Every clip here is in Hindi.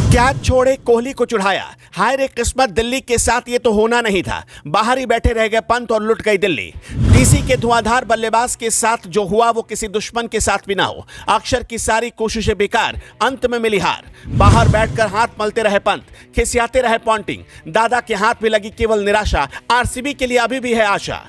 कैच छोड़े कोहली को चढ़ाया। हाय रे किस्मत, दिल्ली के साथ ये तो होना नहीं था। बाहर ही बैठे रह गए पंत और लुट गई दिल्ली। डीसी के धुआंधार बल्लेबाज के साथ जो हुआ वो किसी दुश्मन के साथ भी ना हो। अक्षर की सारी कोशिशें बेकार, अंत में मिली हार। बाहर बैठकर हाथ मलते रहे पंत, खिसियाते रहे पॉन्टिंग। दादा के हाथ में लगी केवल निराशा। आरसीबी के लिए अभी भी है आशा।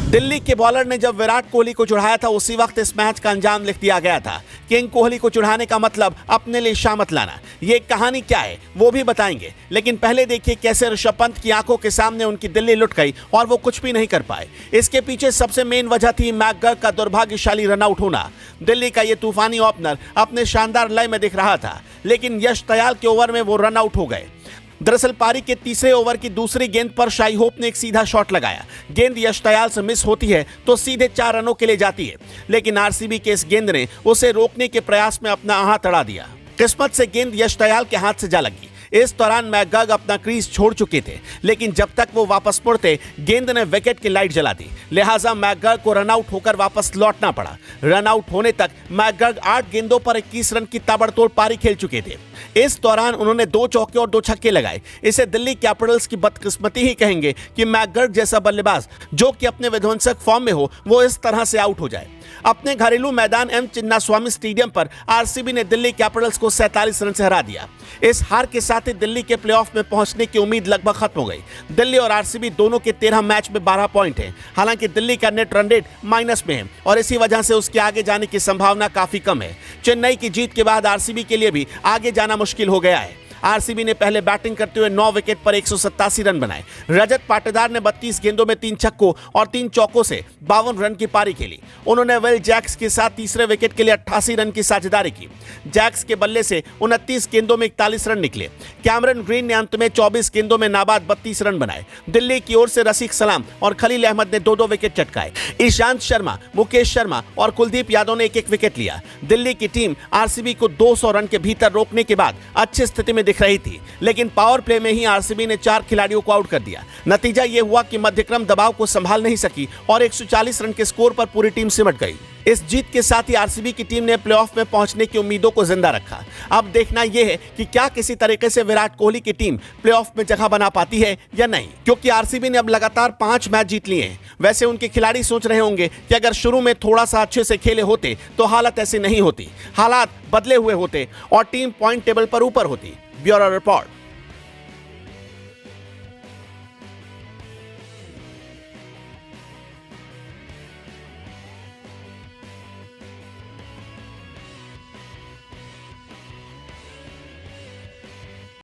दिल्ली के बॉलर ने जब विराट कोहली को चढ़ाया था उसी वक्त इस मैच का अंजाम लिख दिया गया था। किंग कोहली को चढ़ाने का मतलब अपने लिए शामत लाना। ये कहानी क्या है वो भी बताएंगे, लेकिन पहले देखिए कैसे ऋषभ पंत की आंखों के सामने उनकी दिल्ली लुट गई और वो कुछ भी नहीं कर पाए। इसके पीछे सबसे मेन वजह थी मैकगर्क का दुर्भाग्यशाली रनआउट होना। दिल्ली का ये तूफानी ओपनर अपने शानदार लय में दिख रहा था, लेकिन यश दयाल के ओवर में वो रनआउट हो गए। दरअसल पारी के तीसरे ओवर की दूसरी गेंद पर शाई होप ने एक सीधा शॉट लगाया। गेंद यश दयाल से मिस होती है तो सीधे 4 रनों के लिए जाती है, लेकिन आरसीबी के इस गेंद ने उसे रोकने के प्रयास में अपना हाथ अड़ा दिया। किस्मत से गेंद यश दयाल के हाथ से जा लगी। इस दौरान मैकगर्क अपना क्रीज छोड़ चुके थे, लेकिन जब तक वो वापस मुड़ते गेंद ने विकेट की लाइट जला दी। लिहाजा मैकगर्क को रनआउट होकर वापस लौटना पड़ा। रनआउट होने तक मैकगर्क 8 गेंदों पर 21 रन की ताबड़तोड़ पारी खेल चुके थे। इस दौरान उन्होंने 2 चौके और 2 छक्के लगाए। इसे दिल्ली कैपिटल्स की बदकिस्मती ही कहेंगे कि मैकगर्क जैसा बल्लेबाज जो कि अपने विध्वंसक फॉर्म में हो वो इस तरह से आउट हो जाए। अपने घरेलू मैदान एम चिन्नास्वामी स्टेडियम पर आरसीबी ने दिल्ली कैपिटल्स को 47 रन से हरा दिया। इस हार के साथ ही दिल्ली के प्लेऑफ में पहुंचने की उम्मीद लगभग खत्म हो गई। दिल्ली और आरसीबी दोनों के 13 मैच में 12 पॉइंट हैं। हालांकि दिल्ली का नेट रन रेट माइनस में है और इसी वजह से उसके आगे जाने की संभावना काफी कम है। चेन्नई की जीत के बाद आरसीबी के लिए भी आगे जाना मुश्किल हो गया है। आरसीबी ने पहले बैटिंग करते हुए 9 विकेट पर 187 रन बनाए। रजत पाटीदार ने 32 गेंदों में 3 छक्कों और 3 चौकों से 52 रन की पारी खेली। उन्होंने विल जैक्स के साथ तीसरे विकेट के लिए 88 रन की साझेदारी की। जैक्स के बल्ले से 29 गेंदों में 41 रन निकले। कैमरन ग्रीन ने अंत में 24 गेंदों में नाबाद 32 रन बनाए। दिल्ली की ओर से रशीक सलाम और खलील अहमद ने 2-2 विकेट चटकाए। ईशांत शर्मा, मुकेश शर्मा और कुलदीप यादव ने 1-1 विकेट लिया। दिल्ली की टीम आरसीबी को 200 रन के भीतर रोकने के बाद अच्छी स्थिति में दिख रही थी, लेकिन पावर प्ले में ही आरसीबी ने 4 खिलाड़ियों को आउट कर दिया। नतीजा यह हुआ कि मध्यक्रम दबाव को संभाल नहीं सकी और 140 रन के स्कोर पर पूरी टीम सिमट गई। इस जीत के साथ ही आरसीबी की टीम ने प्लेऑफ में पहुंचने की उम्मीदों को जिंदा रखा। अब देखना यह है कि क्या किसी तरीके से विराट कोहली की टीम प्लेऑफ में जगह बना पाती है या नहीं, क्योंकि आरसीबी ने अब लगातार 5 मैच जीत लिए हैं। वैसे उनके खिलाड़ी सोच रहे होंगे कि अगर शुरू में थोड़ा सा अच्छे से खेले होते तो हालत ऐसी नहीं होती, हालात बदले हुए होते और टीम पॉइंट टेबल पर ऊपर होती। Bureau report.